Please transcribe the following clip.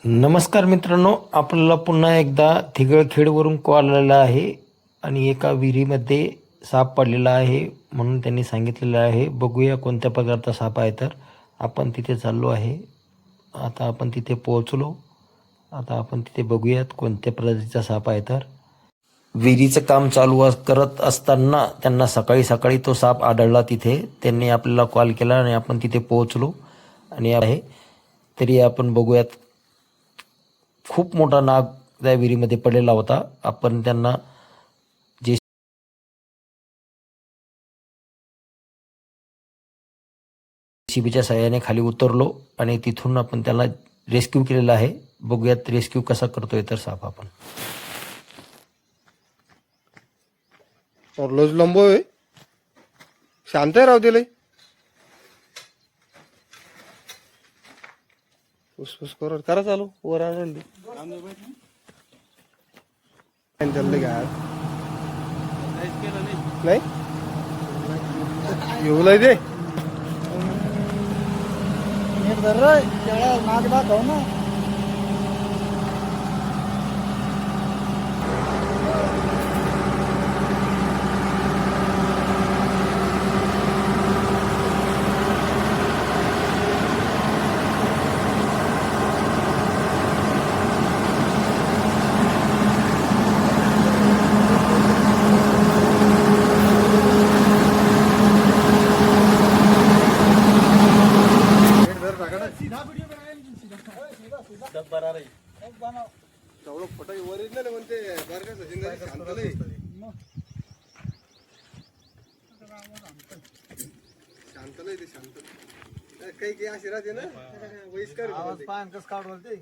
नमस्कार मित्रांनो, आपल्याला पुन्हा एकदा थिगळखेडवरून कॉल आलेला आहे आणि एका विहिरीमध्ये साप पडलेला आहे म्हणून त्यांनी सांगितलेलं आहे. बघूया कोणत्या प्रकारचा साप आहे. तर आपण तिथे चाललो आहे. आता आपण तिथे पोहोचलो. आता आपण तिथे बघूयात कोणत्या प्रजातीचा साप आहे. तर विहिरीचं काम चालू करत असताना त्यांना सकाळी सकाळी तो साप आढळला. तिथे त्यांनी आपल्याला कॉल केला आणि आपण तिथे पोहोचलो आणि आहे तरी आपण बघूयात. खूप मोठा नाग त्या विहिरीमध्ये पडलेला होता. आपण त्यांना जेसीबीच्या सहाय्याने खाली उतरलो आणि तिथून आपण त्याला रेस्क्यू केलेला आहे. बघूयात रेस्क्यू कसा करतोय तर साप आपण. लज लंब आहे, शांत राहू दिले. फुसफुस कर करा चालू वर आणली चालले काय नाही येऊ लय दे माग दाखव ना. ओरिजिनल म्हणते शांत नाही ते शांत काही काही अशी राहते ना वयस्कर आवाज पाहन कस काढ बोलते.